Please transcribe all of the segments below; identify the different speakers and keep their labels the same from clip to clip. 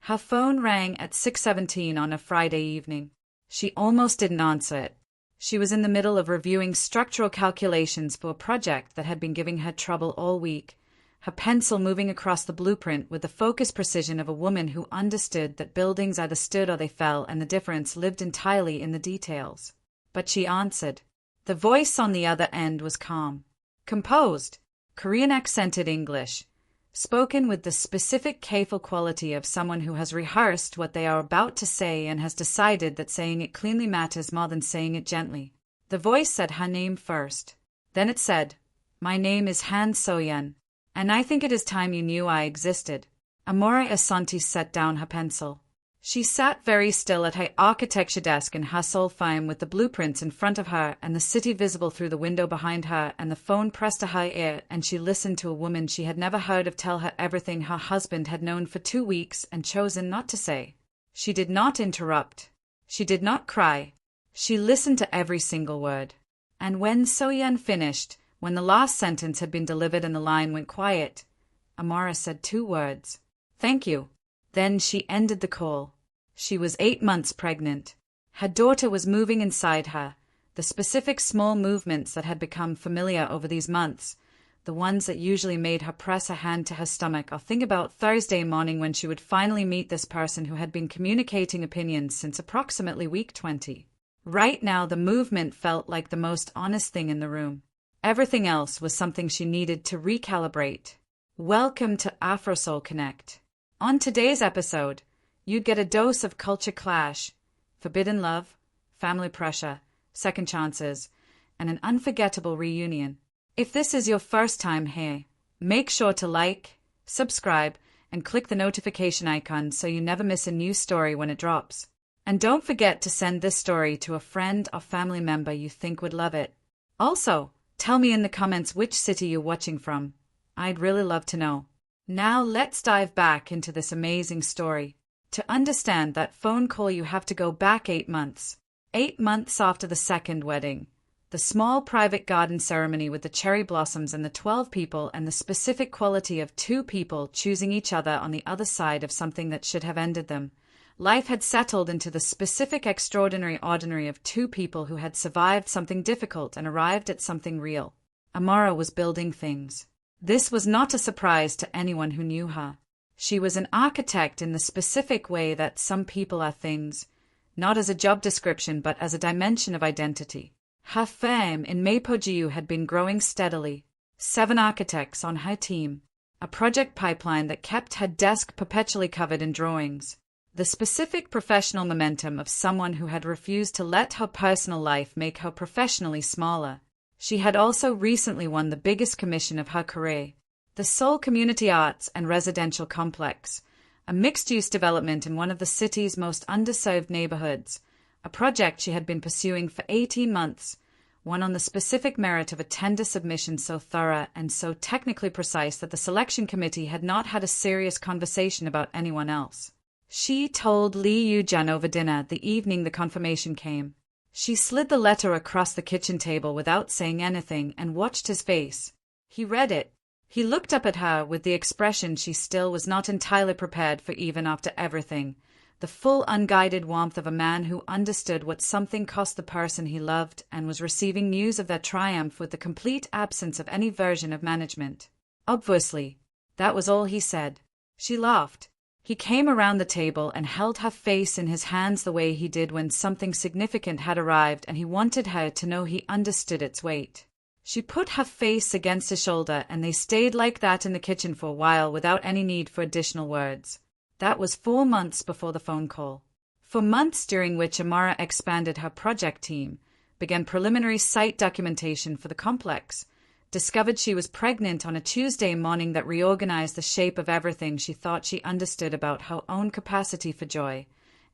Speaker 1: Her phone rang at 6:17 on a Friday evening. She almost didn't answer it. She was in the middle of reviewing structural calculations for a project that had been giving her trouble all week, her pencil moving across the blueprint with the focused precision of a woman who understood that buildings either stood or they fell, and the difference lived entirely in the details. But she answered. The voice on the other end was calm, composed, Korean-accented English, spoken with the specific careful quality of someone who has rehearsed what they are about to say and has decided that saying it cleanly matters more than saying it gently. The voice said her name first. Then it said, "My name is Han So-yeon, and I think it is time you knew I existed." Amora Asante set down her pencil. She sat very still at her architecture desk in her Seoul farm with the blueprints in front of her and the city visible through the window behind her, and the phone pressed to her ear, and she listened to a woman she had never heard of tell her everything her husband had known for 2 weeks and chosen not to say. She did not interrupt. She did not cry. She listened to every single word. And when So-yeon finished, when the last sentence had been delivered and the line went quiet, Amara said 2 words. "Thank you." Then she ended the call. She was 8 months pregnant. Her daughter was moving inside her, the specific small movements that had become familiar over these months, the ones that usually made her press a hand to her stomach or think about Thursday morning when she would finally meet this person who had been communicating opinions since approximately week 20. Right now the movement felt like the most honest thing in the room. Everything else was something she needed to recalibrate. Welcome to AfroSeoul Connect. On today's episode, you'd get a dose of culture clash, forbidden love, family pressure, second chances, and an unforgettable reunion. If this is your first time here, make sure to like, subscribe, and click the notification icon so you never miss a new story when it drops. And don't forget to send this story to a friend or family member you think would love it. Also, tell me in the comments which city you're watching from. I'd really love to know. Now let's dive back into this amazing story. To understand that phone call you have to go back 8 months. 8 months after the second wedding. The small private garden ceremony with the cherry blossoms and the 12 people, and the specific quality of 2 people choosing each other on the other side of something that should have ended them. Life had settled into the specific extraordinary ordinary of 2 people who had survived something difficult and arrived at something real. Amara was building things. This was not a surprise to anyone who knew her. She was an architect in the specific way that some people are things, not as a job description but as a dimension of identity. Her firm in Mapojiu had been growing steadily. 7 architects on her team. A project pipeline that kept her desk perpetually covered in drawings. The specific professional momentum of someone who had refused to let her personal life make her professionally smaller. She had also recently won the biggest commission of her career, the Seoul Community Arts and Residential Complex, a mixed-use development in one of the city's most underserved neighborhoods, a project she had been pursuing for 18 months, one on the specific merit of a tender submission so thorough and so technically precise that the selection committee had not had a serious conversation about anyone else. She told Lee Yoo-jun over dinner the evening the confirmation came. She slid the letter across the kitchen table without saying anything and watched his face. He read it. He looked up at her with the expression she still was not entirely prepared for even after everything, the full unguided warmth of a man who understood what something cost the person he loved and was receiving news of their triumph with the complete absence of any version of management. Obviously, that was all he said. She laughed. He came around the table and held her face in his hands the way he did when something significant had arrived and he wanted her to know he understood its weight. She put her face against his shoulder and they stayed like that in the kitchen for a while without any need for additional words. That was 4 months before the phone call. 4 months during which Amara expanded her project team, began preliminary site documentation for the complex, discovered she was pregnant on a Tuesday morning that reorganized the shape of everything she thought she understood about her own capacity for joy,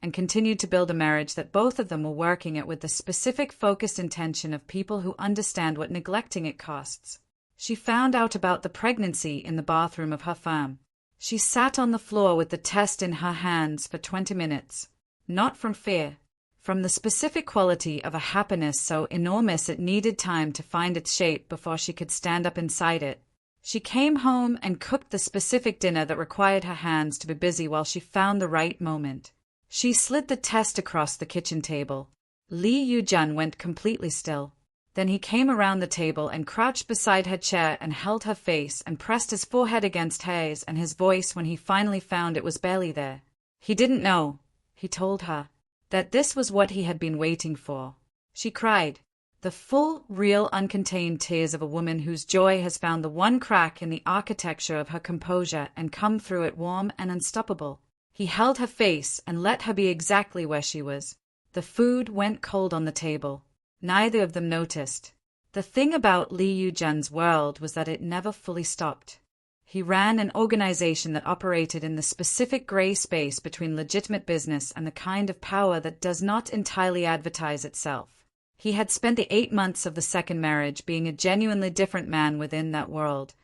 Speaker 1: and continued to build a marriage that both of them were working at with the specific focused intention of people who understand what neglecting it costs. She found out about the pregnancy in the bathroom of her farm. She sat on the floor with the test in her hands for 20 minutes, not from fear, from the specific quality of a happiness so enormous it needed time to find its shape before she could stand up inside it. She came home and cooked the specific dinner that required her hands to be busy while she found the right moment. She slid the test across the kitchen table. Lee Yu-jun went completely still. Then he came around the table and crouched beside her chair and held her face and pressed his forehead against hers, and his voice, when he finally found it, was barely there. He didn't know, he told her, that this was what he had been waiting for. She cried. The full, real, uncontained tears of a woman whose joy has found the one crack in the architecture of her composure and come through it warm and unstoppable. He held her face and let her be exactly where she was. The food went cold on the table. Neither of them noticed. The thing about Lee Yu-jun's world was that it never fully stopped. He ran an organization that operated in the specific gray space between legitimate business and the kind of power that does not entirely advertise itself. He had spent the 8 months of the second marriage being a genuinely different man within that world,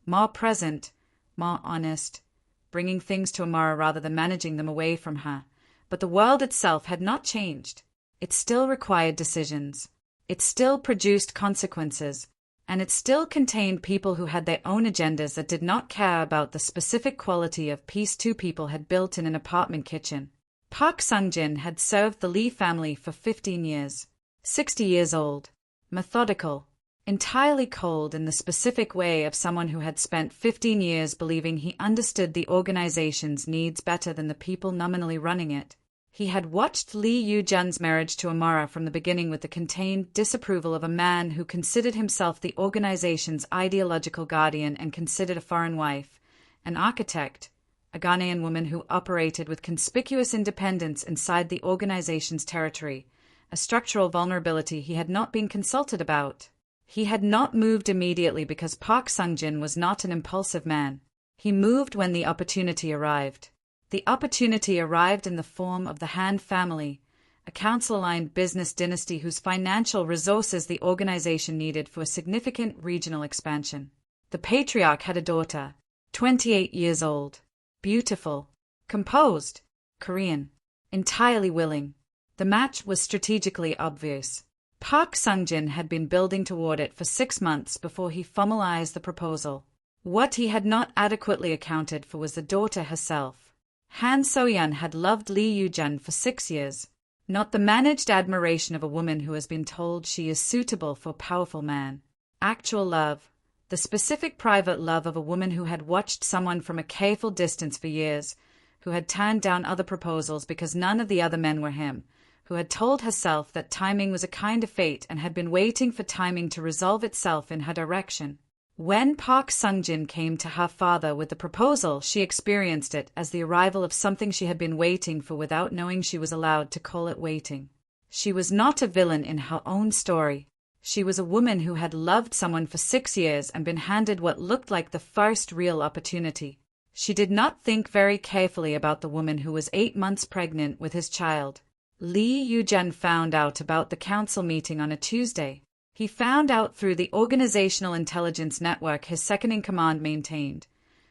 Speaker 1: more present, more honest, bringing things to Amara rather than managing them away from her. But the world itself had not changed. It still required decisions. It still produced consequences. And it still contained people who had their own agendas that did not care about the specific quality of peace two people had built in an apartment kitchen. Park Sung-jin had served the Lee family for 15 years. 60 years old, methodical, entirely cold in the specific way of someone who had spent 15 years believing he understood the organization's needs better than the people nominally running it. He had watched Lee Yu-jun's marriage to Amara from the beginning with the contained disapproval of a man who considered himself the organization's ideological guardian and considered a foreign wife, an architect, a Ghanaian woman who operated with conspicuous independence inside the organization's territory, a structural vulnerability he had not been consulted about. He had not moved immediately because Park Sung-jin was not an impulsive man. He moved when the opportunity arrived. The opportunity arrived in the form of the Han family, a council-aligned business dynasty whose financial resources the organization needed for a significant regional expansion. The patriarch had a daughter, 28 years old, beautiful, composed, Korean, entirely willing. The match was strategically obvious. Park Sung-jin had been building toward it for 6 months before he formalized the proposal. What he had not adequately accounted for was the daughter herself. Han So-yeon had loved Lee Yu-jun for 6 years, not the managed admiration of a woman who has been told she is suitable for a powerful man. Actual love, the specific private love of a woman who had watched someone from a careful distance for years, who had turned down other proposals because none of the other men were him, who had told herself that timing was a kind of fate and had been waiting for timing to resolve itself in her direction. When Park Sung-jin came to her father with the proposal, she experienced it as the arrival of something she had been waiting for without knowing she was allowed to call it waiting. She was not a villain in her own story. She was a woman who had loved someone for 6 years and been handed what looked like the first real opportunity. She did not think very carefully about the woman who was 8 months pregnant with his child. Lee Yu-jun found out about the council meeting on a Tuesday. He found out through the organizational intelligence network his second-in-command maintained,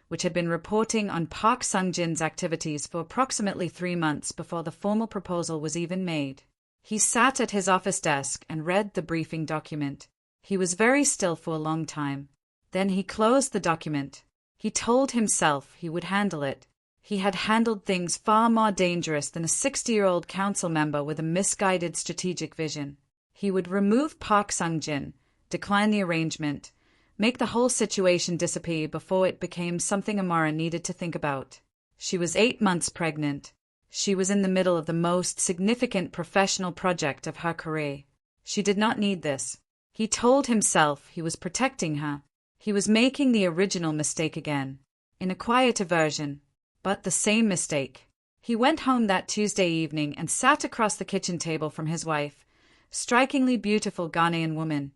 Speaker 1: which had been reporting on Park Sung-jin's activities for approximately 3 months before the formal proposal was even made. He sat at his office desk and read the briefing document. He was very still for a long time. Then he closed the document. He told himself he would handle it. He had handled things far more dangerous than a 60-year-old council member with a misguided strategic vision. He would remove Park Sung-jin, decline the arrangement, make the whole situation disappear before it became something Amara needed to think about. She was 8 months pregnant. She was in the middle of the most significant professional project of her career. She did not need this. He told himself he was protecting her. He was making the original mistake again, in a quieter version, but the same mistake. He went home that Tuesday evening and sat across the kitchen table from his wife, strikingly beautiful Ghanaian woman,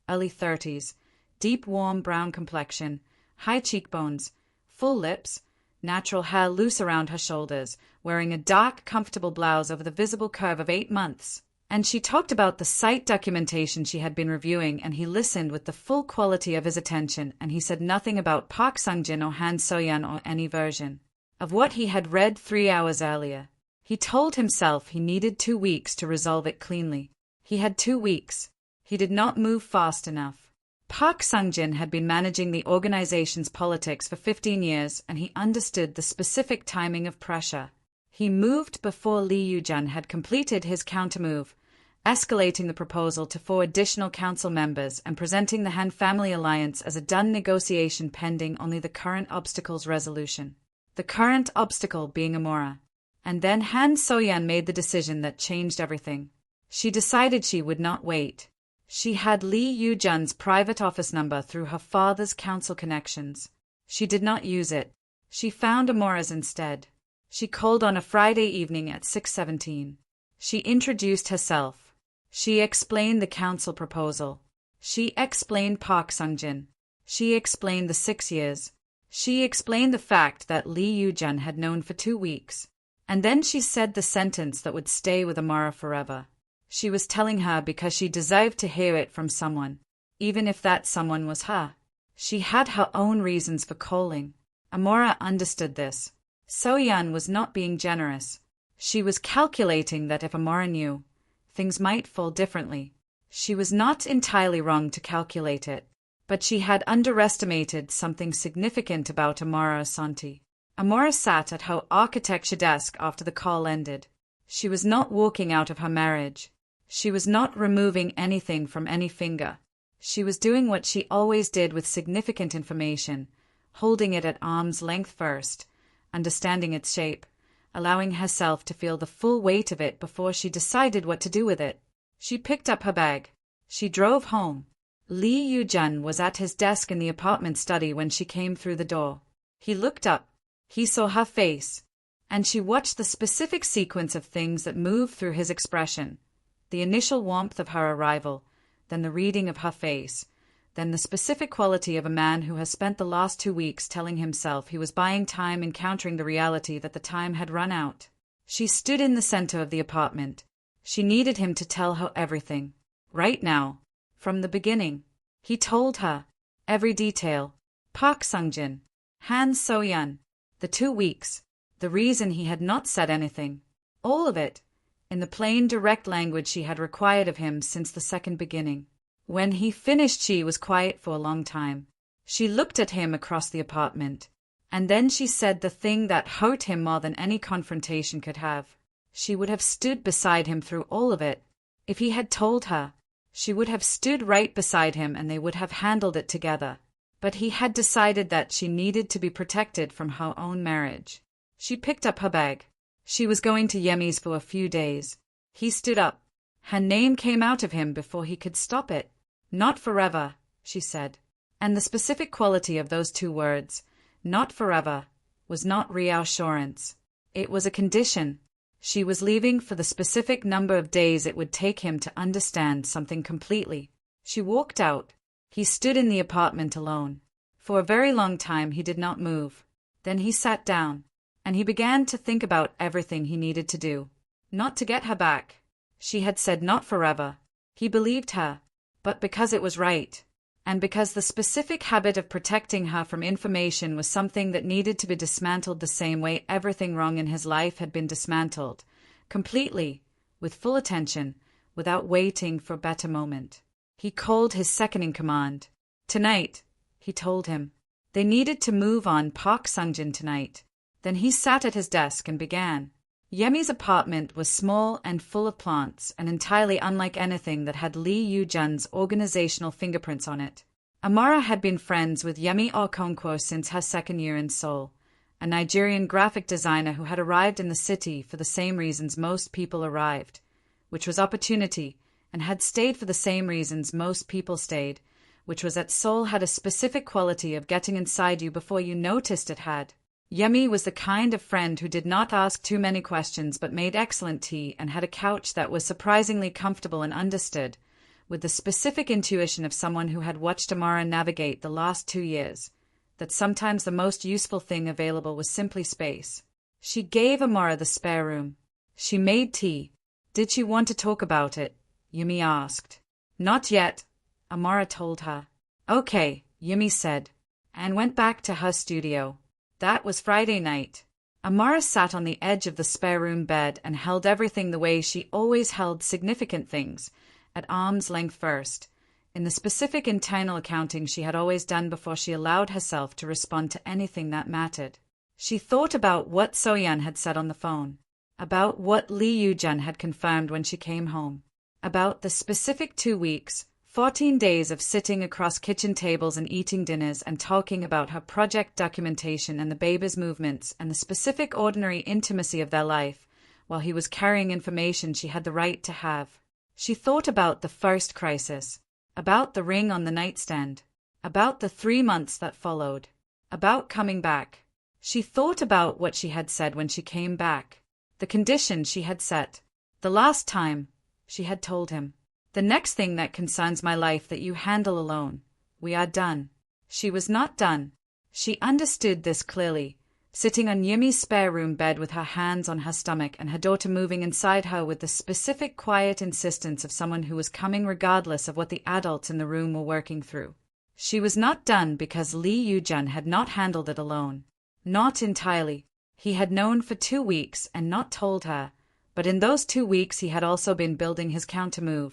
Speaker 1: early 30s, deep warm brown complexion, high cheekbones, full lips, natural hair loose around her shoulders, wearing a dark, comfortable blouse over the visible curve of 8 months. And she talked about the site documentation she had been reviewing, and he listened with the full quality of his attention, and he said nothing about Park Sung-jin or Han So-yeon or any version of what he had read 3 hours earlier. He told himself he needed 2 weeks to resolve it cleanly. He had 2 weeks. He did not move fast enough. Park Sung-jin had been managing the organization's politics for 15 years, and he understood the specific timing of pressure. He moved before Lee Yoo-jun had completed his countermove, escalating the proposal to 4 additional council members and presenting the Han family alliance as a done negotiation pending only the current obstacle's resolution. The current obstacle being Amora. And then Han So-yeon made the decision that changed everything. She decided she would not wait. She had Lee Yoo-jun's private office number through her father's council connections. She did not use it. She found Amora's instead. She called on a Friday evening at 6:17. She introduced herself. She explained the council proposal. She explained Park Sung-jin. She explained the 6 years. She explained the fact that Lee Yoo-jun had known for 2 weeks. And then she said the sentence that would stay with Amora forever. She was telling her because she deserved to hear it from someone, even if that someone was her. She had her own reasons for calling. Amora understood this. So-yeon was not being generous. She was calculating that if Amora knew, things might fall differently. She was not entirely wrong to calculate it, but she had underestimated something significant about Amora Santi. Amora sat at her architecture desk after the call ended. She was not walking out of her marriage. She was not removing anything from any finger. She was doing what she always did with significant information, holding it at arm's length first, understanding its shape, allowing herself to feel the full weight of it before she decided what to do with it. She picked up her bag. She drove home. Lee Yoo-jun was at his desk in the apartment study when she came through the door. He looked up. He saw her face, and she watched the specific sequence of things that moved through his expression. The initial warmth of her arrival, then the reading of her face, then the specific quality of a man who has spent the last 2 weeks telling himself he was buying time, encountering the reality that the time had run out. She stood in the center of the apartment. She needed him to tell her everything. Right now. From the beginning. He told her. Every detail. Park Sung-jin. Han So-yeon. The 2 weeks. The reason he had not said anything. All of it. In the plain, direct language she had required of him since the second beginning. When he finished, she was quiet for a long time. She looked at him across the apartment, and then she said the thing that hurt him more than any confrontation could have. She would have stood beside him through all of it. If he had told her, she would have stood right beside him and they would have handled it together. But he had decided that she needed to be protected from her own marriage. She picked up her bag. She was going to Yemi's for a few days. He stood up. Her name came out of him before he could stop it. Not forever, she said. And the specific quality of those 2 words, not forever, was not reassurance. It was a condition. She was leaving for the specific number of days it would take him to understand something completely. She walked out. He stood in the apartment alone. For a very long time he did not move. Then he sat down, and he began to think about everything he needed to do. Not to get her back. She had said not forever. He believed her, but because it was right, and because the specific habit of protecting her from information was something that needed to be dismantled the same way everything wrong in his life had been dismantled, completely, with full attention, without waiting for a better moment. He called his second-in-command. Tonight, he told him. They needed to move on Park Sung-jin tonight. Then he sat at his desk and began. Yemi's apartment was small and full of plants and entirely unlike anything that had Lee Yoo-jun's organizational fingerprints on it. Amara had been friends with Yemi Okonkwo since her 2nd year in Seoul, a Nigerian graphic designer who had arrived in the city for the same reasons most people arrived, which was opportunity, and had stayed for the same reasons most people stayed, which was that Seoul had a specific quality of getting inside you before you noticed it had. Yemi was the kind of friend who did not ask too many questions but made excellent tea and had a couch that was surprisingly comfortable and understood, with the specific intuition of someone who had watched Amara navigate the last 2 years, that sometimes the most useful thing available was simply space. She gave Amara the spare room. She made tea. Did she want to talk about it? Yumi asked. Not yet, Amara told her. Okay, Yumi said, and went back to her studio. That was Friday night. Amara sat on the edge of the spare room bed and held everything the way she always held significant things, at arm's length first, in the specific internal accounting she had always done before she allowed herself to respond to anything that mattered. She thought about what So-yeon had said on the phone, about what Lee Yoo-jun had confirmed when she came home, about the specific 2 weeks, 14 days of sitting across kitchen tables and eating dinners and talking about her project documentation and the baby's movements and the specific ordinary intimacy of their life, while he was carrying information she had the right to have. She thought about the first crisis, about the ring on the nightstand, about the 3 months that followed, about coming back. She thought about what she had said when she came back, the condition she had set, the last time she had told him. The next thing that concerns my life that you handle alone. We are done. She was not done. She understood this clearly, sitting on Yumi's spare room bed with her hands on her stomach and her daughter moving inside her with the specific quiet insistence of someone who was coming regardless of what the adults in the room were working through. She was not done because Lee Yoo-jun had not handled it alone. Not entirely. He had known for 2 weeks and not told her, but in those 2 weeks he had also been building his countermove.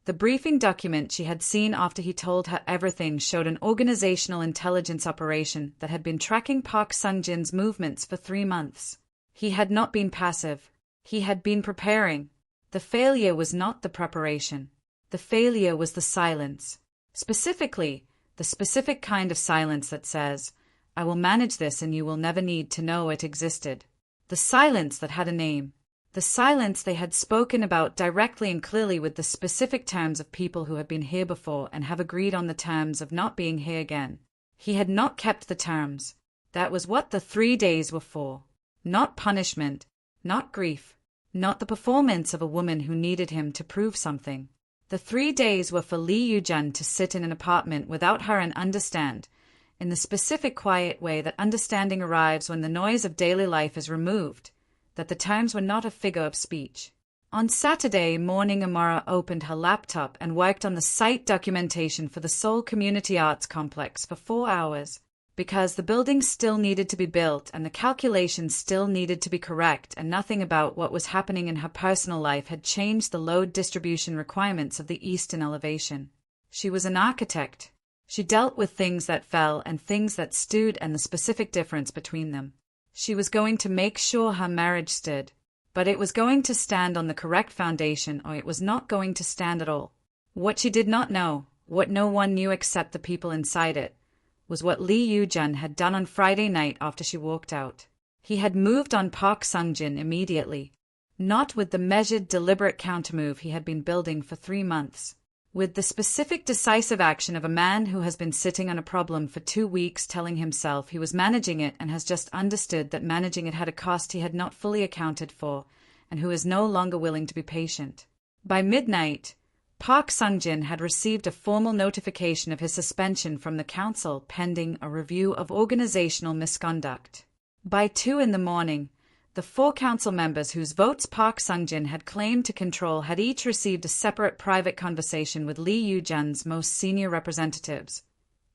Speaker 1: The briefing document she had seen after he told her everything showed an organizational intelligence operation that had been tracking Park Sung-jin's movements for 3 months. He had not been passive. He had been preparing. The failure was not the preparation. The failure was the silence. Specifically, the specific kind of silence that says, I will manage this and you will never need to know it existed. The silence that had a name. The silence they had spoken about directly and clearly with the specific terms of people who had been here before and have agreed on the terms of not being here again. He had not kept the terms. That was what the 3 days were for. Not punishment, not grief, not the performance of a woman who needed him to prove something. The 3 days were for Lee Yoo-jun to sit in an apartment without her and understand, in the specific quiet way that understanding arrives when the noise of daily life is removed, that the terms were not a figure of speech. On Saturday morning, Amara opened her laptop and worked on the site documentation for the Seoul Community Arts Complex for 4 hours, because the building still needed to be built and the calculations still needed to be correct, and nothing about what was happening in her personal life had changed the load distribution requirements of the eastern elevation. She was an architect. She dealt with things that fell and things that stood and the specific difference between them. She was going to make sure her marriage stood, but it was going to stand on the correct foundation or it was not going to stand at all. What she did not know, what no one knew except the people inside it, was what Lee Yoo-jun had done on Friday night after she walked out. He had moved on Park Sung-jin immediately, not with the measured, deliberate countermove he had been building for 3 months. With the specific decisive action of a man who has been sitting on a problem for 2 weeks telling himself he was managing it and has just understood that managing it had a cost he had not fully accounted for, and who is no longer willing to be patient. By midnight, Park Sung-jin had received a formal notification of his suspension from the council pending a review of organizational misconduct. By 2 in the morning, the 4 council members whose votes Park Sung-jin had claimed to control had each received a separate private conversation with Lee Yoo-jun's most senior representatives.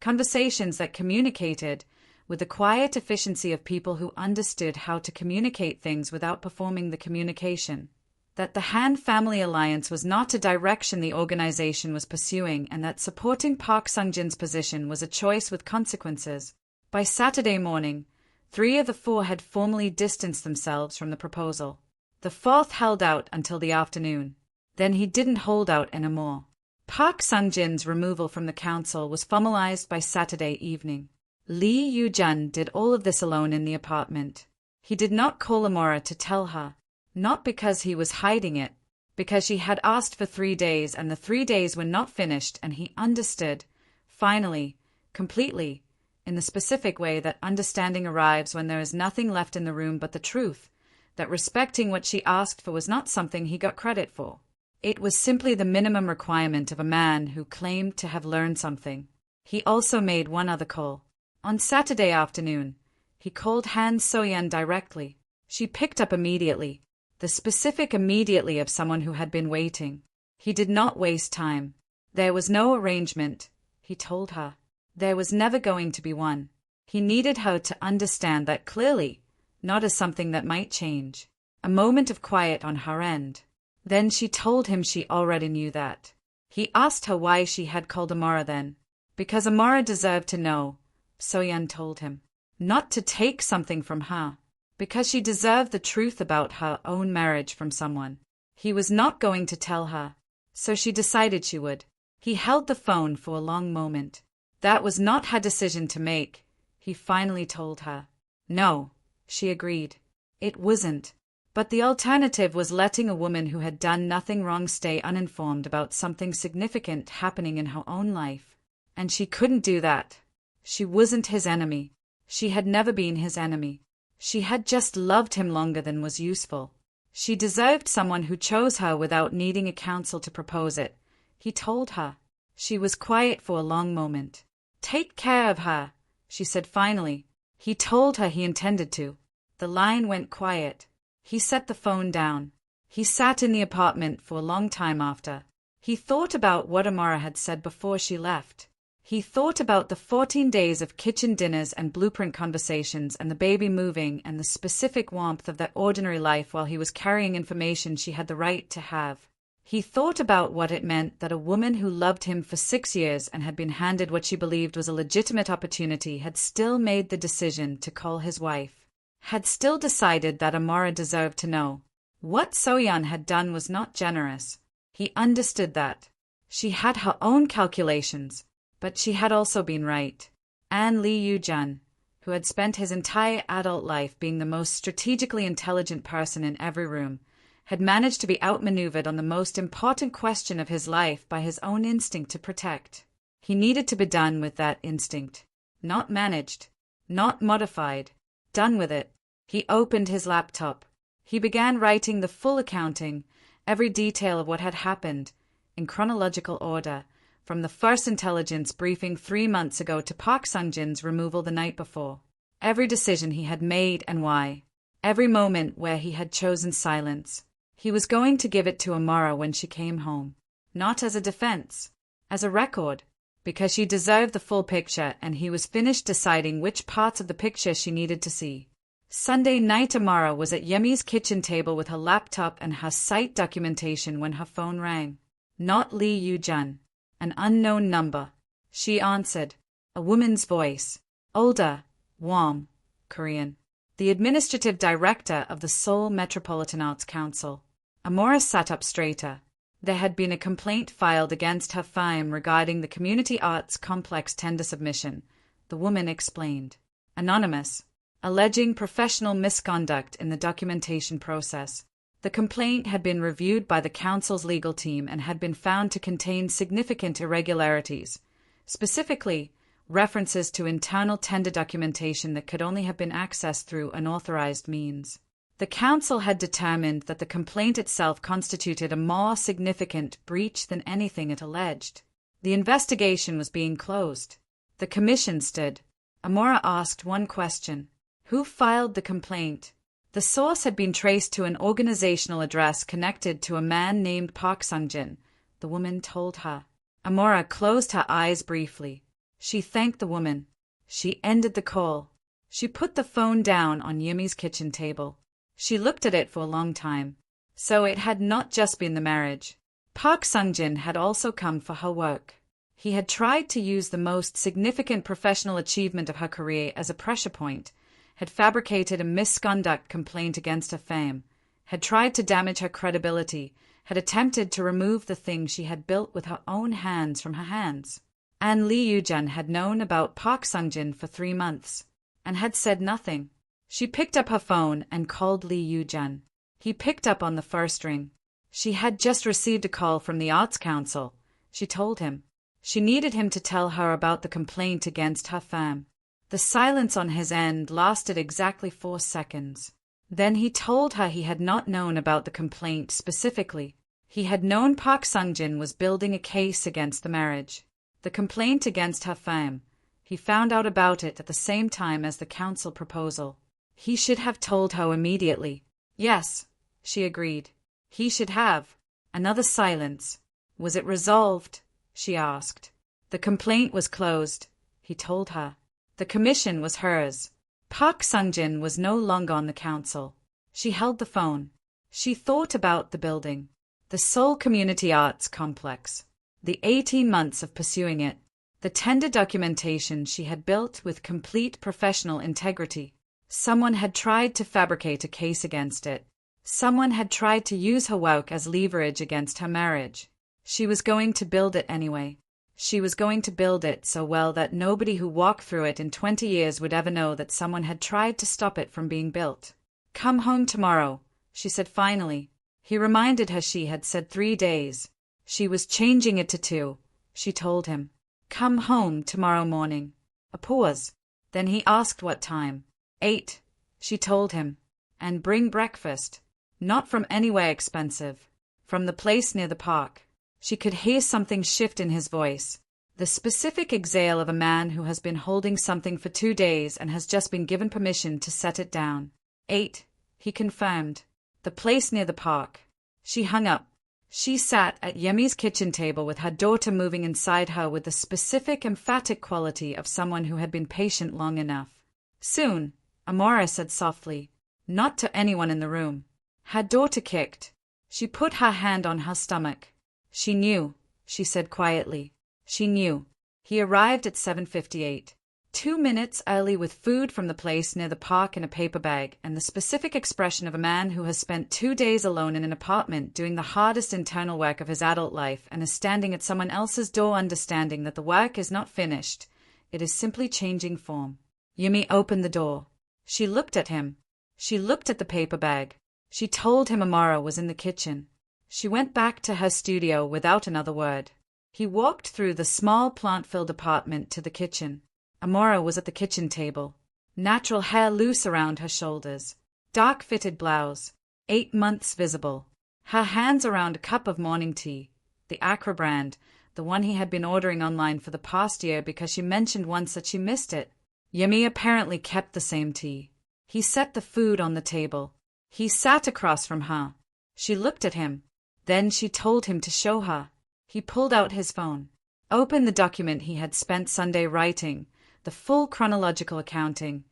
Speaker 1: Conversations that communicated with the quiet efficiency of people who understood how to communicate things without performing the communication. That the Han Family Alliance was not a direction the organization was pursuing and that supporting Park Sung-jin's position was a choice with consequences. By Saturday morning, 3 of the 4 had formally distanced themselves from the proposal. The 4th held out until the afternoon. Then he didn't hold out anymore. Park Sung-jin's removal from the council was formalized by Saturday evening. Lee Yoo-jun did all of this alone in the apartment. He did not call Amora to tell her, not because he was hiding it, because she had asked for 3 days and the 3 days were not finished, and he understood, finally, completely, in the specific way that understanding arrives when there is nothing left in the room but the truth, that respecting what she asked for was not something he got credit for. It was simply the minimum requirement of a man who claimed to have learned something. He also made one other call. On Saturday afternoon, he called Han So-yeon directly. She picked up immediately, the specific immediately of someone who had been waiting. He did not waste time. There was no arrangement, he told her. There was never going to be one. He needed her to understand that clearly, not as something that might change. A moment of quiet on her end. Then she told him she already knew that. He asked her why she had called Amora then. Because Amora deserved to know, Soyeon told him. Not to take something from her. Because she deserved the truth about her own marriage from someone. He was not going to tell her. So she decided she would. He held the phone for a long moment. That was not her decision to make, he finally told her. No, she agreed. It wasn't. But the alternative was letting a woman who had done nothing wrong stay uninformed about something significant happening in her own life. And she couldn't do that. She wasn't his enemy. She had never been his enemy. She had just loved him longer than was useful. She deserved someone who chose her without needing a counsel to propose it, he told her. She was quiet for a long moment. Take care of her, she said finally. He told her he intended to. The line went quiet. He set the phone down. He sat in the apartment for a long time after. He thought about what Amara had said before she left. He thought about the 14 days of kitchen dinners and blueprint conversations and the baby moving and the specific warmth of that ordinary life while he was carrying information she had the right to have. He thought about what it meant that a woman who loved him for 6 years and had been handed what she believed was a legitimate opportunity had still made the decision to call his wife. Had still decided that Amara deserved to know. What Soyeon had done was not generous. He understood that. She had her own calculations. But she had also been right. And Lee Yoo-jun, who had spent his entire adult life being the most strategically intelligent person in every room, had managed to be outmaneuvered on the most important question of his life by his own instinct to protect. He needed to be done with that instinct. Not managed. Not modified. Done with it. He opened his laptop. He began writing the full accounting, every detail of what had happened, in chronological order, from the first intelligence briefing 3 months ago to Park Sung-jin's removal the night before. Every decision he had made and why. Every moment where he had chosen silence. He was going to give it to Amara when she came home. Not as a defense. As a record. Because she deserved the full picture and he was finished deciding which parts of the picture she needed to see. Sunday night Amara was at Yemi's kitchen table with her laptop and her site documentation when her phone rang. Not Lee Yoo-jun. An unknown number. She answered. A woman's voice. Older. Warm. Korean. The administrative director of the Seoul Metropolitan Arts Council. Amora sat up straighter. There had been a complaint filed against her firm regarding the community arts complex tender submission, the woman explained. Anonymous. Alleging professional misconduct in the documentation process. The complaint had been reviewed by the council's legal team and had been found to contain significant irregularities, specifically references to internal tender documentation that could only have been accessed through unauthorized means. The council had determined that the complaint itself constituted a more significant breach than anything it alleged. The investigation was being closed. The commission stood. Amora asked one question. Who filed the complaint? The source had been traced to an organizational address connected to a man named Park Sung-jin, the woman told her. Amora closed her eyes briefly. She thanked the woman. She ended the call. She put the phone down on Yumi's kitchen table. She looked at it for a long time. So it had not just been the marriage. Park Sung-jin had also come for her work. He had tried to use the most significant professional achievement of her career as a pressure point, had fabricated a misconduct complaint against her fame, had tried to damage her credibility, had attempted to remove the thing she had built with her own hands from her hands. And Lee Yoo-jun had known about Park Sung-jin for 3 months, and had said nothing. She picked up her phone and called Lee Yoo-jun. He picked up on the first ring. She had just received a call from the Arts Council, she told him. She needed him to tell her about the complaint against her firm. The silence on his end lasted exactly 4 seconds. Then he told her he had not known about the complaint specifically. He had known Park Sung-jin was building a case against the marriage. The complaint against her firm. He found out about it at the same time as the council proposal. He should have told her immediately. Yes, she agreed. He should have. Another silence. Was it resolved? She asked. The complaint was closed, he told her. The commission was hers. Park Sung-jin was no longer on the council. She held the phone. She thought about the building. The Seoul Community Arts Complex. The 18 months of pursuing it. The tender documentation she had built with complete professional integrity. Someone had tried to fabricate a case against it. Someone had tried to use her work as leverage against her marriage. She was going to build it anyway. She was going to build it so well that nobody who walked through it in 20 years would ever know that someone had tried to stop it from being built. "Come home tomorrow," she said finally. He reminded her she had said 3 days. She was changing it to 2, she told him. "Come home tomorrow morning." A pause. Then he asked what time. 8, she told him. "And bring breakfast. Not from anywhere expensive. From the place near the park." She could hear something shift in his voice. The specific exhale of a man who has been holding something for 2 days and has just been given permission to set it down. 8, he confirmed. The place near the park. She hung up. She sat at Yemi's kitchen table with her daughter moving inside her with the specific emphatic quality of someone who had been patient long enough. "Soon," Amora said softly, not to anyone in the room. Her daughter kicked. She put her hand on her stomach. "She knew," she said quietly. "She knew." He arrived at 7:58. 2 minutes early with food from the place near the park in a paper bag and the specific expression of a man who has spent 2 days alone in an apartment doing the hardest internal work of his adult life and is standing at someone else's door understanding that the work is not finished. It is simply changing form. Yumi opened the door. She looked at him. She looked at the paper bag. She told him Amara was in the kitchen. She went back to her studio without another word. He walked through the small plant-filled apartment to the kitchen. Amora was at the kitchen table. Natural hair loose around her shoulders. Dark-fitted blouse. 8 months visible. Her hands around a cup of morning tea. The Accra brand, the one he had been ordering online for the past year because she mentioned once that she missed it. Yemi apparently kept the same tea. He set the food on the table. He sat across from her. She looked at him. Then she told him to show her. He pulled out his phone. Opened the document he had spent Sunday writing, the full chronological accounting,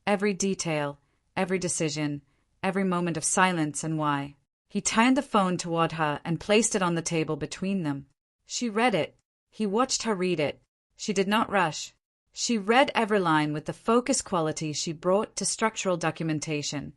Speaker 1: every detail, every decision, every moment of silence and why. He turned the phone toward her and placed it on the table between them. She read it. He watched her read it. She did not rush. She read every line with the focus quality she brought to structural documentation,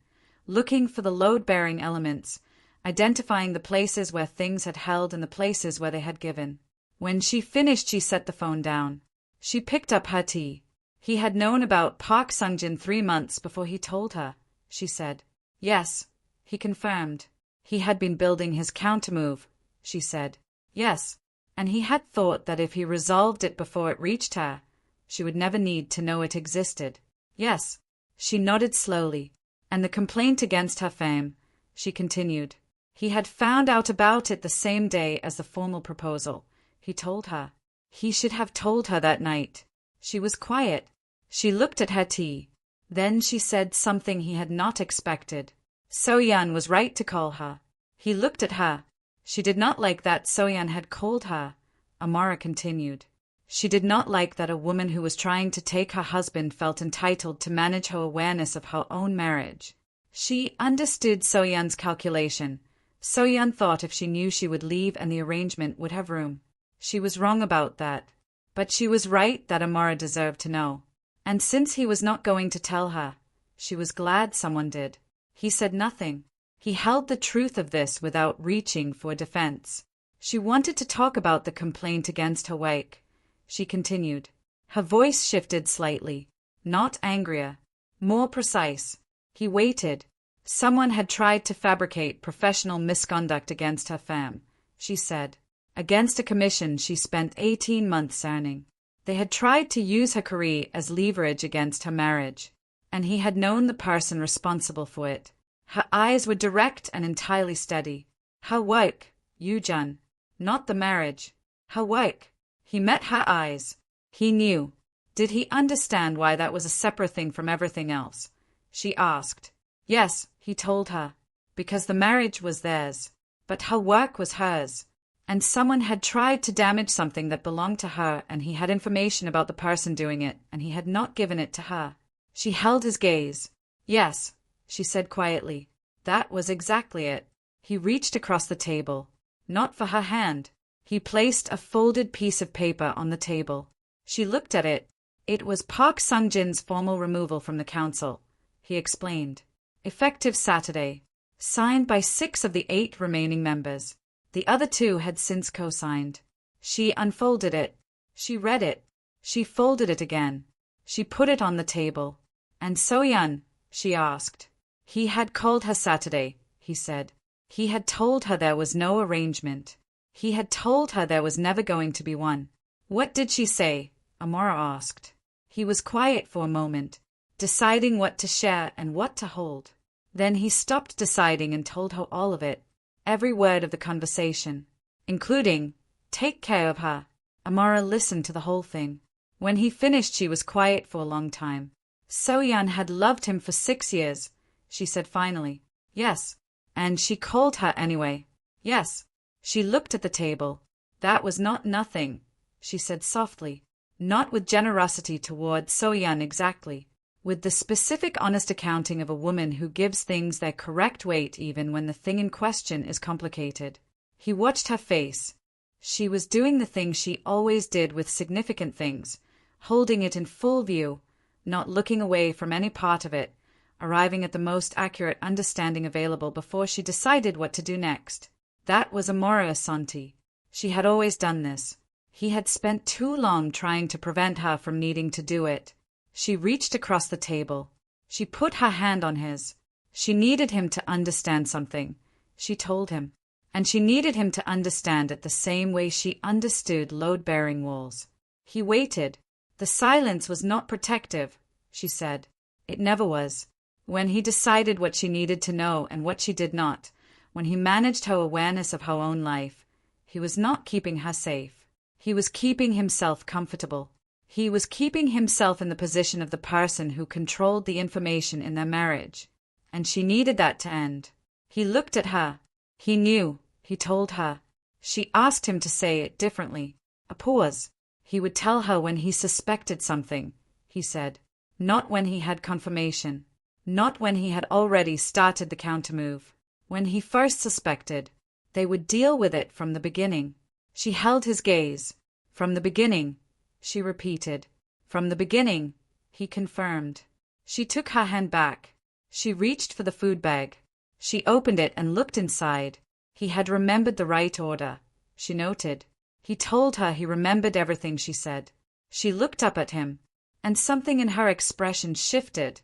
Speaker 1: looking for the load-bearing elements, identifying the places where things had held and the places where they had given. When she finished, she set the phone down. She picked up her tea. He had known about Park Sungjin 3 months before he told her, she said. "Yes," he confirmed. He had been building his countermove, she said. "Yes." And he had thought that if he resolved it before it reached her, she would never need to know it existed. "Yes." She nodded slowly. "And the complaint against her fame," she continued. He had found out about it the same day as the formal proposal, he told her. He should have told her that night. She was quiet. She looked at her tea. Then she said something he had not expected. So-yeon was right to call her. He looked at her. She did not like that So-yeon had called her, Amara continued. She did not like that a woman who was trying to take her husband felt entitled to manage her awareness of her own marriage. She understood So-yeon's calculation. So-yeon thought if she knew she would leave and the arrangement would have room. She was wrong about that. But she was right that Amara deserved to know. And since he was not going to tell her, she was glad someone did. He said nothing. He held the truth of this without reaching for defense. She wanted to talk about the complaint against her wake. She continued. Her voice shifted slightly. Not angrier. More precise. He waited. Someone had tried to fabricate professional misconduct against her fam, she said. Against a commission she spent 18 months earning. They had tried to use her career as leverage against her marriage. And he had known the person responsible for it. Her eyes were direct and entirely steady. Her work, Yoo-jun. Not the marriage. Her work. He met her eyes. He knew. Did he understand why that was a separate thing from everything else? She asked. Yes, he told her. Because the marriage was theirs. But her work was hers. And someone had tried to damage something that belonged to her, and he had information about the person doing it, and he had not given it to her. She held his gaze. Yes, she said quietly. That was exactly it. He reached across the table. Not for her hand. He placed a folded piece of paper on the table. She looked at it. It was Park Sung-jin's formal removal from the council, he explained. Effective Saturday. Signed by 6 of the 8 remaining members. The other 2 had since co-signed. She unfolded it. She read it. She folded it again. She put it on the table. And So-yeon? She asked. He had called her Saturday, he said. He had told her there was no arrangement. He had told her there was never going to be one. What did she say? Amora asked. He was quiet for a moment, deciding what to share and what to hold. Then he stopped deciding and told her all of it, every word of the conversation, including, "Take care of her." Amora listened to the whole thing. When he finished, she was quiet for a long time. So-yeon had loved him for 6 years, she said finally. Yes. And she called her anyway. Yes. She looked at the table. That was not nothing, she said softly. Not with generosity toward So-yeon exactly. With the specific honest accounting of a woman who gives things their correct weight even when the thing in question is complicated. He watched her face. She was doing the thing she always did with significant things, holding it in full view, not looking away from any part of it, arriving at the most accurate understanding available before she decided what to do next. That was Amora Asante. She had always done this. He had spent too long trying to prevent her from needing to do it. She reached across the table. She put her hand on his. She needed him to understand something, she told him. And she needed him to understand it the same way she understood load-bearing walls. He waited. The silence was not protective, she said. It never was. When he decided what she needed to know and what she did not, when he managed her awareness of her own life, he was not keeping her safe. He was keeping himself comfortable. He was keeping himself in the position of the person who controlled the information in their marriage. And she needed that to end. He looked at her. He knew, he told her. She asked him to say it differently. A pause. He would tell her when he suspected something, he said. Not when he had confirmation. Not when he had already started the countermove. When he first suspected. They would deal with it from the beginning. She held his gaze. From the beginning, she repeated. From the beginning, he confirmed. She took her hand back. She reached for the food bag. She opened it and looked inside. He had remembered the right order, she noted. He told her he remembered everything she said. She looked up at him, and something in her expression shifted.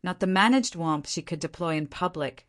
Speaker 1: Not the managed warmth she could deploy in public,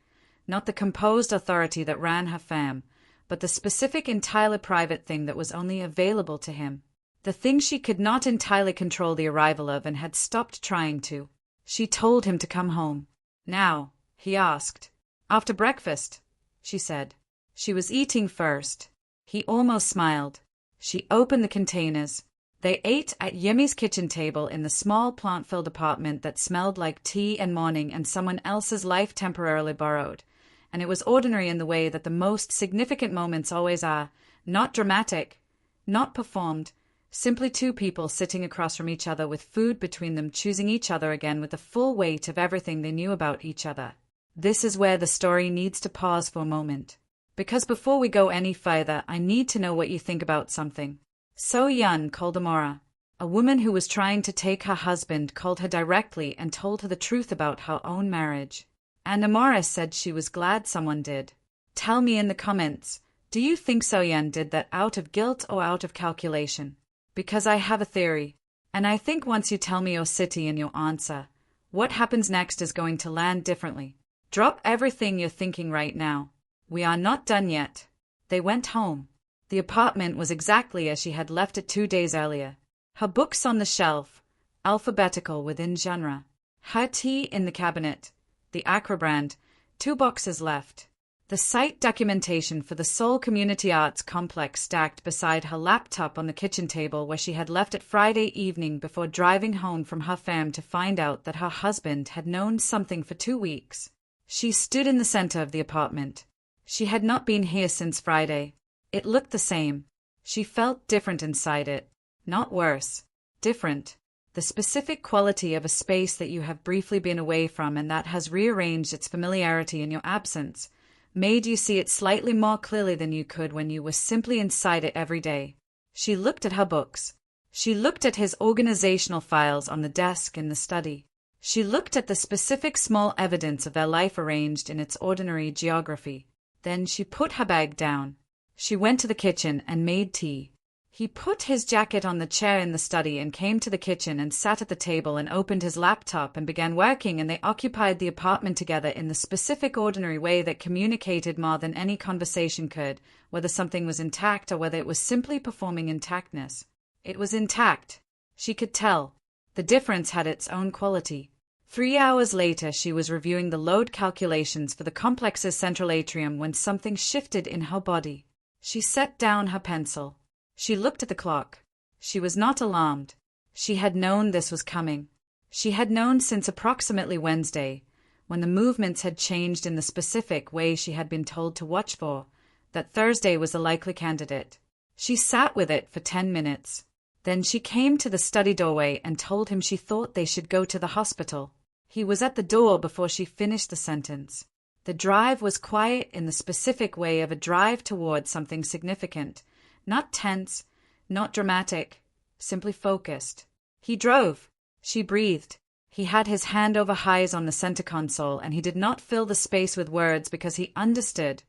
Speaker 1: not the composed authority that ran her fam, but the specific entirely private thing that was only available to him. The thing she could not entirely control the arrival of and had stopped trying to. She told him to come home. Now, he asked. After breakfast, she said. She was eating first. He almost smiled. She opened the containers. They ate at Yemi's kitchen table in the small plant-filled apartment that smelled like tea and morning and someone else's life temporarily borrowed. And it was ordinary in the way that the most significant moments always are, not dramatic, not performed, simply 2 people sitting across from each other with food between them, choosing each other again with the full weight of everything they knew about each other. This is where the story needs to pause for a moment. Because before we go any further, I need to know what you think about something. So-yeon called Amora. A woman who was trying to take her husband called her directly and told her the truth about her own marriage. And Amora said she was glad someone did. Tell me in the comments, do you think So-yeon did that out of guilt or out of calculation? Because I have a theory. And I think once you tell me your city and your answer, what happens next is going to land differently. Drop everything you're thinking right now. We are not done yet. They went home. The apartment was exactly as she had left it 2 days earlier. Her books on the shelf, alphabetical within genre. Her tea in the cabinet. The Accra brand, 2 boxes left. The site documentation for the Seoul Community Arts Complex stacked beside her laptop on the kitchen table where she had left it Friday evening before driving home from her farm to find out that her husband had known something for 2 weeks. She stood in the center of the apartment. She had not been here since Friday. It looked the same. She felt different inside it. Not worse. Different. The specific quality of a space that you have briefly been away from and that has rearranged its familiarity in your absence, made you see it slightly more clearly than you could when you were simply inside it every day. She looked at her books. She looked at his organizational files on the desk in the study. She looked at the specific small evidence of their life arranged in its ordinary geography. Then she put her bag down. She went to the kitchen and made tea. He put his jacket on the chair in the study and came to the kitchen and sat at the table and opened his laptop and began working, and they occupied the apartment together in the specific ordinary way that communicated more than any conversation could, whether something was intact or whether it was simply performing intactness. It was intact. She could tell. The difference had its own quality. 3 hours later she was reviewing the load calculations for the complex's central atrium when something shifted in her body. She set down her pencil. She looked at the clock. She was not alarmed. She had known this was coming. She had known since approximately Wednesday, when the movements had changed in the specific way she had been told to watch for, that Thursday was a likely candidate. She sat with it for 10 minutes. Then she came to the study doorway and told him she thought they should go to the hospital. He was at the door before she finished the sentence. The drive was quiet in the specific way of a drive towards something significant. Not tense, not dramatic, simply focused. He drove. She breathed. He had his hand over highs on the center console, and he did not fill the space with words because he understood,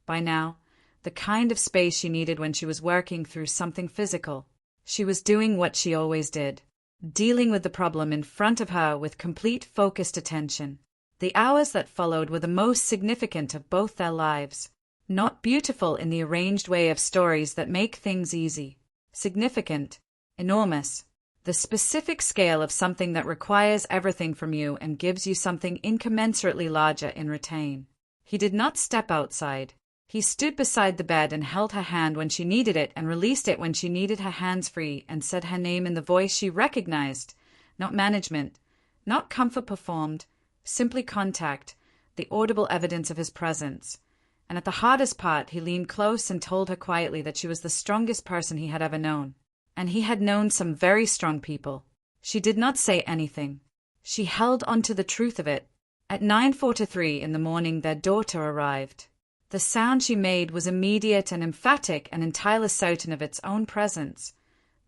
Speaker 1: by now, the kind of space she needed when she was working through something physical. She was doing what she always did, dealing with the problem in front of her with complete focused attention. The hours that followed were the most significant of both their lives. Not beautiful in the arranged way of stories that make things easy. Significant. Enormous. The specific scale of something that requires everything from you and gives you something incommensurately larger in return. He did not step outside. He stood beside the bed and held her hand when she needed it and released it when she needed her hands free, and said her name in the voice she recognized. Not management. Not comfort performed. Simply contact. The audible evidence of his presence. And at the hardest part, he leaned close and told her quietly that she was the strongest person he had ever known. And he had known some very strong people. She did not say anything. She held on to the truth of it. At 9:43 in the morning their daughter arrived. The sound she made was immediate and emphatic and entirely certain of its own presence.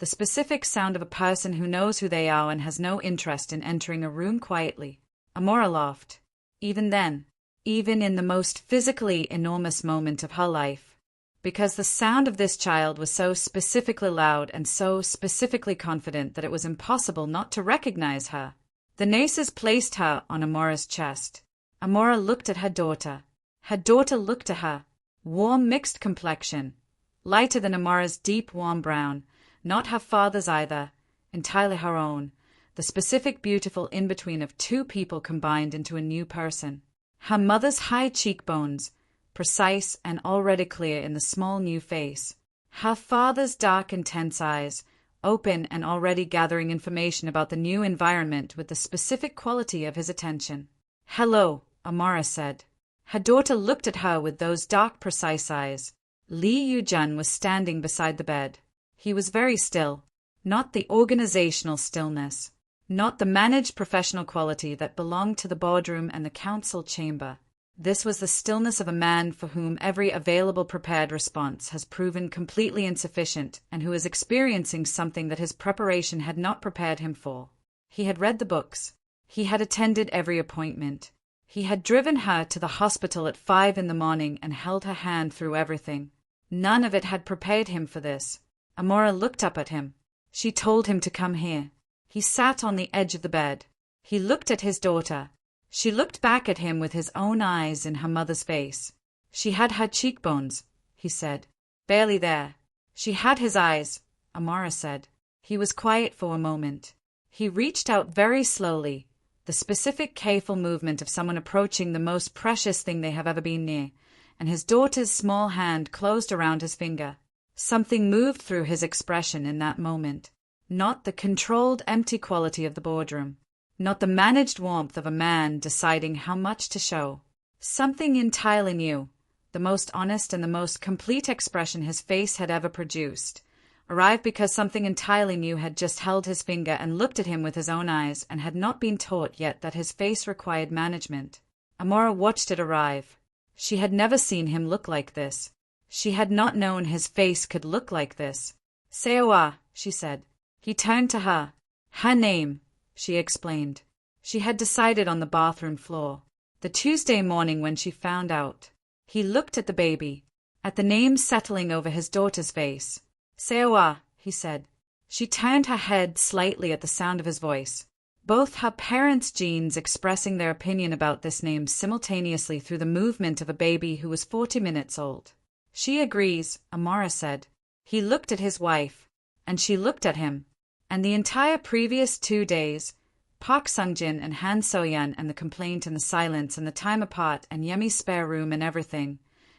Speaker 1: The specific sound of a person who knows who they are and has no interest in entering a room quietly. Amora laughed. Even then. Even in the most physically enormous moment of her life. Because the sound of this child was so specifically loud and so specifically confident that it was impossible not to recognize her. The nurses placed her on Amora's chest. Amora looked at her daughter. Her daughter looked at her. Warm mixed complexion. Lighter than Amora's deep warm brown. Not her father's either. Entirely her own. The specific beautiful in-between of two people combined into a new person. Her mother's high cheekbones, precise and already clear in the small new face. Her father's dark intense eyes, open and already gathering information about the new environment with the specific quality of his attention. "Hello," Amora said. Her daughter looked at her with those dark precise eyes. Lee Yu-jun was standing beside the bed. He was very still. Not the organizational stillness. Not the managed professional quality that belonged to the boardroom and the council chamber. This was the stillness of a man for whom every available prepared response has proven completely insufficient and who is experiencing something that his preparation had not prepared him for. He had read the books. He had attended every appointment. He had driven her to the hospital at 5 in the morning and held her hand through everything. None of it had prepared him for this. Amora looked up at him. She told him to come here. He sat on the edge of the bed. He looked at his daughter. She looked back at him with his own eyes in her mother's face. She had her cheekbones, he said. Barely there. She had his eyes, Amora said. He was quiet for a moment. He reached out very slowly, the specific careful movement of someone approaching the most precious thing they have ever been near, and his daughter's small hand closed around his finger. Something moved through his expression in that moment. Not the controlled, empty quality of the boardroom. Not the managed warmth of a man deciding how much to show. Something entirely new, the most honest and the most complete expression his face had ever produced, arrived because something entirely new had just held his finger and looked at him with his own eyes and had not been taught yet that his face required management. Amora watched it arrive. She had never seen him look like this. She had not known his face could look like this. Seoul, she said. He turned to her. Her name, she explained. She had decided on the bathroom floor. The Tuesday morning when she found out. He looked at the baby, at the name settling over his daughter's face. Seoul, he said. She turned her head slightly at the sound of his voice. Both her parents' genes expressing their opinion about this name simultaneously through the movement of a baby who was 40 minutes old. She agrees, Amara said. He looked at his wife, and she looked at him. And the entire previous 2 days, Park Sungjin and Han Soyeon and the complaint and the silence and the time apart and Yemi's spare room and everything,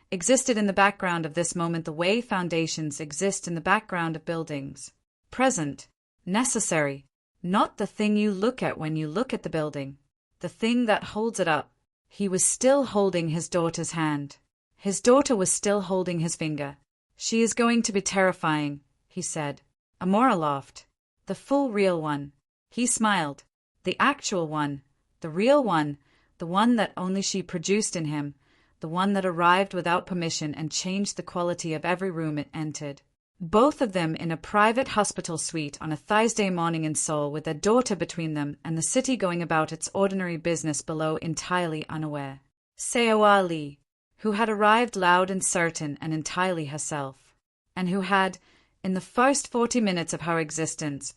Speaker 1: existed in the background of this moment the way foundations exist in the background of buildings. Present, necessary, not the thing you look at when you look at the building, the thing that holds it up. He was still holding his daughter's hand. His daughter was still holding his finger. She is going to be terrifying, he said. Amora laughed. The full real one. He smiled. The actual one, the real one, the one that only she produced in him, the one that arrived without permission and changed the quality of every room it entered. Both of them in a private hospital suite on a Thursday morning in Seoul with their daughter between them and the city going about its ordinary business below entirely unaware. Seoul Lee, who had arrived loud and certain and entirely herself, and who had, in the first 40 minutes of her existence,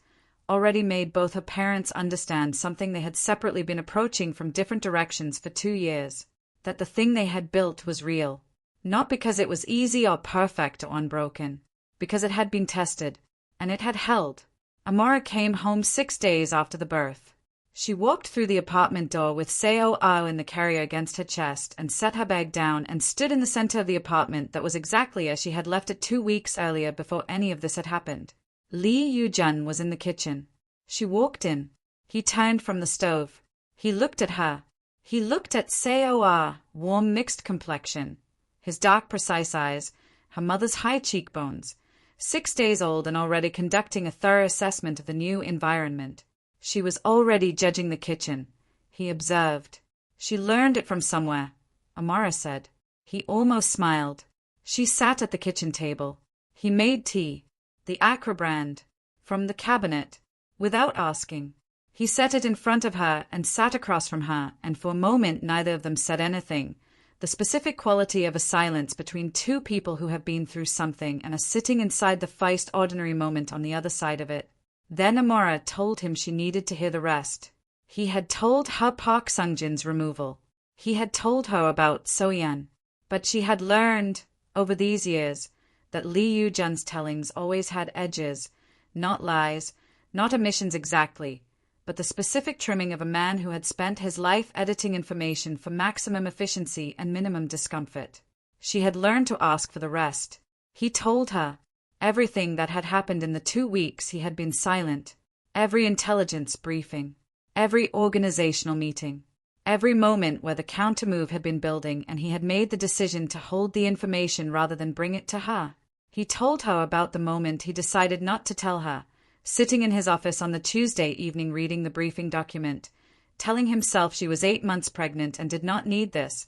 Speaker 1: already made both her parents understand something they had separately been approaching from different directions for 2 years, that the thing they had built was real, not because it was easy or perfect or unbroken, because it had been tested, and it had held. Amara came home 6 days after the birth. She walked through the apartment door with Seoul in the carrier against her chest and set her bag down and stood in the center of the apartment that was exactly as she had left it 2 weeks earlier before any of this had happened. Lee Yoo-jun was in the kitchen. She walked in. He turned from the stove. He looked at her. He looked at Seoul, warm mixed complexion, his dark precise eyes, her mother's high cheekbones, 6 days old and already conducting a thorough assessment of the new environment. She was already judging the kitchen, he observed. She learned it from somewhere, Amara said. He almost smiled. She sat at the kitchen table. He made tea. The Accra brand, from the cabinet, without asking. He set it in front of her and sat across from her, and for a moment neither of them said anything, the specific quality of a silence between two people who have been through something and are sitting inside the first ordinary moment on the other side of it. Then Amora told him she needed to hear the rest. He had told her Park Sungjin's removal. He had told her about Soyeon. But she had learned, over these years, that Lee Yoo-jun's tellings always had edges, not lies, not omissions exactly, but the specific trimming of a man who had spent his life editing information for maximum efficiency and minimum discomfort. She had learned to ask for the rest. He told her everything that had happened in the 2 weeks he had been silent, every intelligence briefing, every organizational meeting, every moment where the countermove had been building and he had made the decision to hold the information rather than bring it to her. He told her about the moment he decided not to tell her, sitting in his office on the Tuesday evening reading the briefing document, telling himself she was 8 months pregnant and did not need this,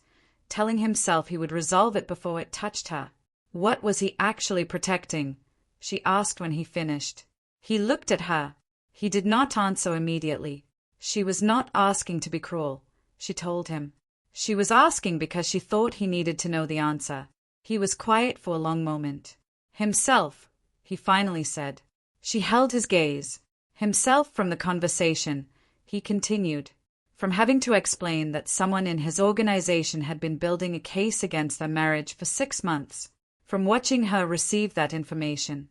Speaker 1: telling himself he would resolve it before it touched her. What was he actually protecting? She asked when he finished. He looked at her. He did not answer immediately. She was not asking to be cruel, she told him. She was asking because she thought he needed to know the answer. He was quiet for a long moment. Himself, he finally said. She held his gaze. Himself from the conversation, he continued. From having to explain that someone in his organization had been building a case against their marriage for 6 months. From watching her receive that information.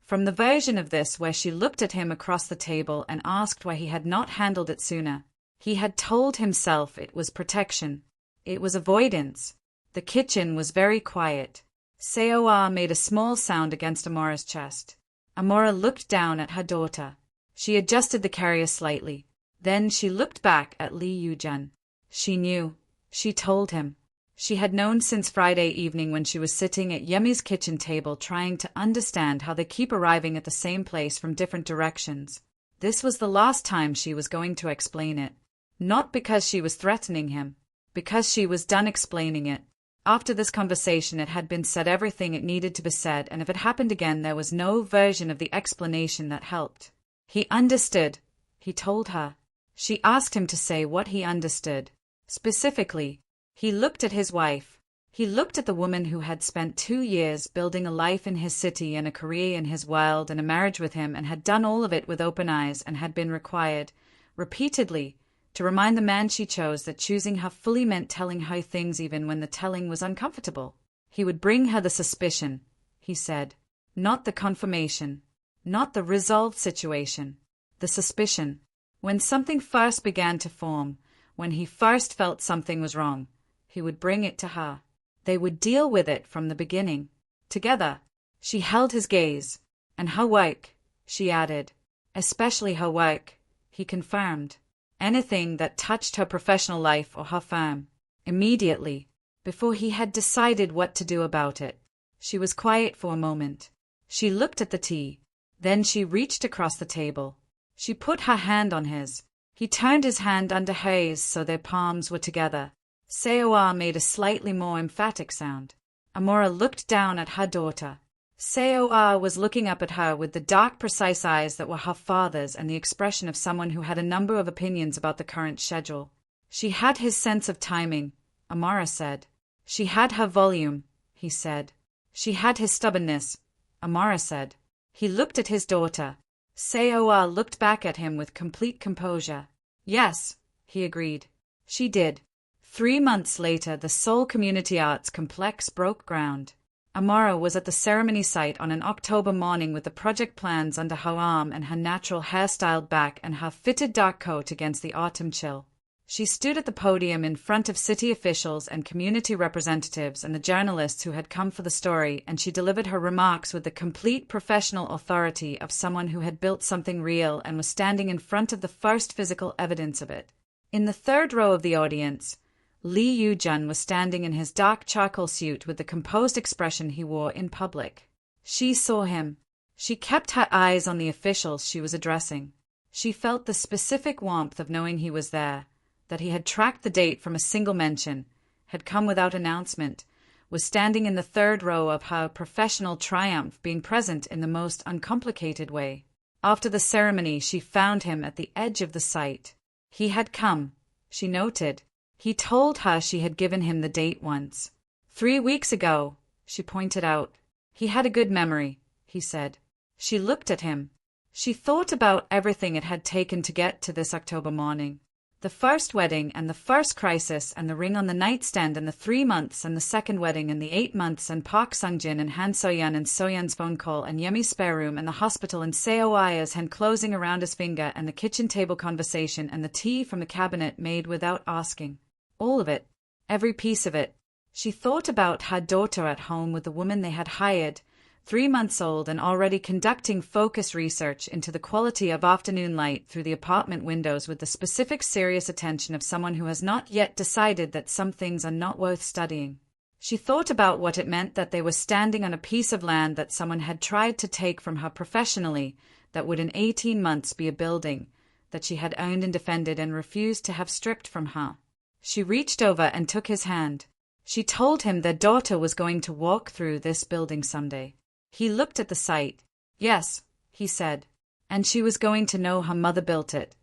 Speaker 1: From the version of this where she looked at him across the table and asked why he had not handled it sooner. He had told himself it was protection. It was avoidance. The kitchen was very quiet. Seoul made a small sound against Amora's chest. Amora looked down at her daughter. She adjusted the carrier slightly. Then she looked back at Lee Yoo-jun. She knew. She told him. She had known since Friday evening when she was sitting at Yemi's kitchen table trying to understand how they keep arriving at the same place from different directions. This was the last time she was going to explain it. Not because she was threatening him. Because she was done explaining it. After this conversation it had been said everything it needed to be said, and if it happened again there was no version of the explanation that helped. He understood, he told her. She asked him to say what he understood. Specifically, he looked at his wife. He looked at the woman who had spent 2 years building a life in his city and a career in his world and a marriage with him, and had done all of it with open eyes, and had been required, repeatedly, to remind the man she chose that choosing her fully meant telling her things even when the telling was uncomfortable. He would bring her the suspicion, he said, not the confirmation, not the resolved situation, the suspicion. When something first began to form, when he first felt something was wrong, he would bring it to her. They would deal with it from the beginning. Together. She held his gaze. And her work, she added. Especially her work, he confirmed. Anything that touched her professional life or her firm. Immediately, before he had decided what to do about it. She was quiet for a moment. She looked at the tea. Then she reached across the table. She put her hand on his. He turned his hand under hers so their palms were together. Seoul made a slightly more emphatic sound. Amora looked down at her daughter. Seoul was looking up at her with the dark, precise eyes that were her father's and the expression of someone who had a number of opinions about the current schedule. She had his sense of timing, Amora said. She had her volume, he said. She had his stubbornness, Amora said. He looked at his daughter. Seoul looked back at him with complete composure. Yes, he agreed. She did. 3 months later, the Seoul Community Arts Complex broke ground. Amara was at the ceremony site on an October morning with the project plans under her arm and her natural hairstyled back and her fitted dark coat against the autumn chill. She stood at the podium in front of city officials and community representatives and the journalists who had come for the story, and she delivered her remarks with the complete professional authority of someone who had built something real and was standing in front of the first physical evidence of it. In the third row of the audience, Lee Yoo-jun was standing in his dark charcoal suit with the composed expression he wore in public. She saw him. She kept her eyes on the officials she was addressing. She felt the specific warmth of knowing he was there, that he had tracked the date from a single mention, had come without announcement, was standing in the third row of her professional triumph, being present in the most uncomplicated way. After the ceremony, she found him at the edge of the site. He had come, she noted. He told her she had given him the date once. 3 weeks ago, she pointed out. He had a good memory, he said. She looked at him. She thought about everything it had taken to get to this October morning. The first wedding and the first crisis and the ring on the nightstand and the 3 months and the second wedding and the 8 months and Park Sung-jin and Han So-yeon and So-yeon's phone call and Yemi's spare room and the hospital and Seo-aya's hand closing around his finger and the kitchen table conversation and the tea from the cabinet made without asking. All of it. Every piece of it. She thought about her daughter at home with the woman they had hired, 3 months old and already conducting focus research into the quality of afternoon light through the apartment windows with the specific serious attention of someone who has not yet decided that some things are not worth studying. She thought about what it meant that they were standing on a piece of land that someone had tried to take from her professionally, that would in 18 months be a building, that she had owned and defended and refused to have stripped from her. She reached over and took his hand. She told him their daughter was going to walk through this building someday. He looked at the site. Yes, he said. And she was going to know her mother built it.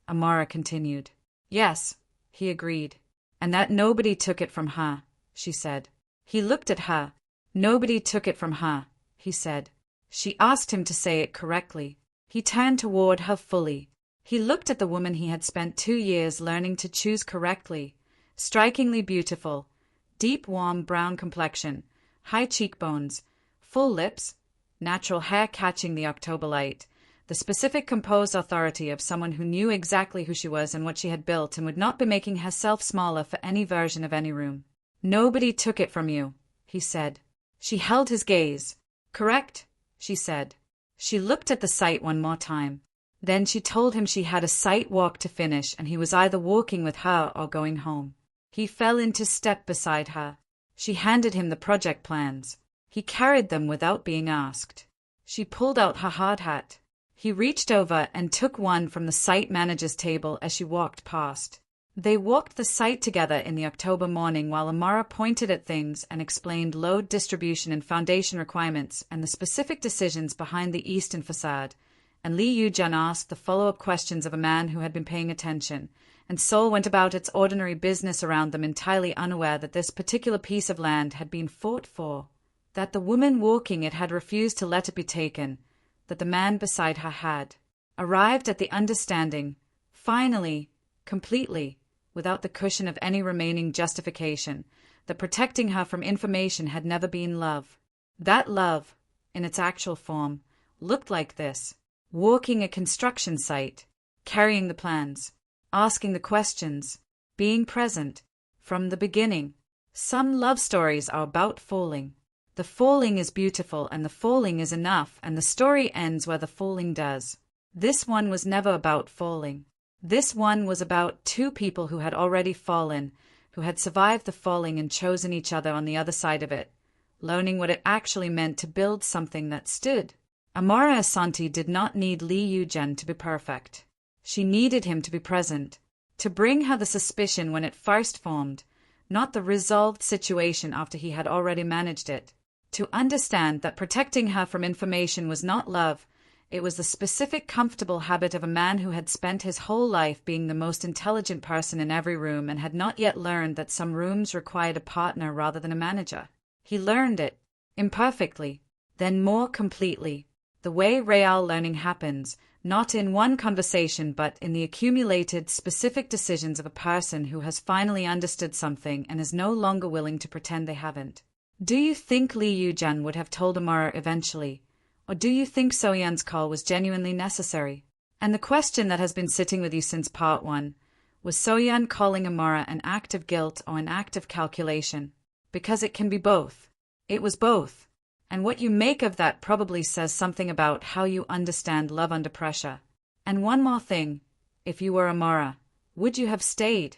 Speaker 1: Amara continued. Yes, he agreed. And that nobody took it from her, she said. He looked at her. Nobody took it from her, he said. She asked him to say it correctly. He turned toward her fully. He looked at the woman he had spent 2 years learning to choose correctly. Strikingly beautiful. Deep, warm brown complexion. High cheekbones. Full lips. Natural hair catching the October light. The specific composed authority of someone who knew exactly who she was and what she had built and would not be making herself smaller for any version of any room. Nobody took it from you, he said. She held his gaze. Correct, she said. She looked at the site one more time. Then she told him she had a site walk to finish and he was either walking with her or going home. He fell into step beside her. She handed him the project plans. He carried them without being asked. She pulled out her hard hat. He reached over and took one from the site manager's table as she walked past. They walked the site together in the October morning while Amara pointed at things and explained load distribution and foundation requirements and the specific decisions behind the eastern facade, and Lee Yu-jun asked the follow-up questions of a man who had been paying attention, and Seoul went about its ordinary business around them entirely unaware that this particular piece of land had been fought for, that the woman walking it had refused to let it be taken, that the man beside her had arrived at the understanding, finally, completely, without the cushion of any remaining justification, that protecting her from information had never been love. That love, in its actual form, looked like this: walking a construction site, carrying the plans, asking the questions, being present, from the beginning. Some love stories are about falling. The falling is beautiful and the falling is enough, and the story ends where the falling does. This one was never about falling. This one was about two people who had already fallen, who had survived the falling and chosen each other on the other side of it, learning what it actually meant to build something that stood. Amara Asante did not need Lee Yu-jun to be perfect. She needed him to be present, to bring her the suspicion when it first formed, not the resolved situation after he had already managed it, to understand that protecting her from information was not love. It was the specific comfortable habit of a man who had spent his whole life being the most intelligent person in every room and had not yet learned that some rooms required a partner rather than a manager. He learned it, imperfectly, then more completely, the way real learning happens, not in one conversation but in the accumulated specific decisions of a person who has finally understood something and is no longer willing to pretend they haven't. Do you think Lee Yu-jun would have told Amara eventually? Or do you think So-yeon's call was genuinely necessary? And the question that has been sitting with you since part 1, was So-yeon calling Amara an act of guilt or an act of calculation? Because it can be both. It was both. And what you make of that probably says something about how you understand love under pressure. And one more thing, if you were Amara, would you have stayed?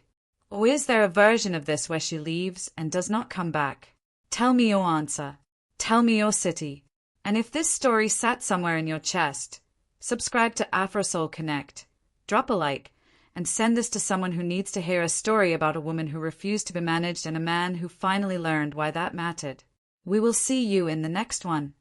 Speaker 1: Or is there a version of this where she leaves and does not come back? Tell me your answer. Tell me your city. And if this story sat somewhere in your chest, subscribe to AfroSeoul Connect, drop a like, and send this to someone who needs to hear a story about a woman who refused to be managed and a man who finally learned why that mattered. We will see you in the next one.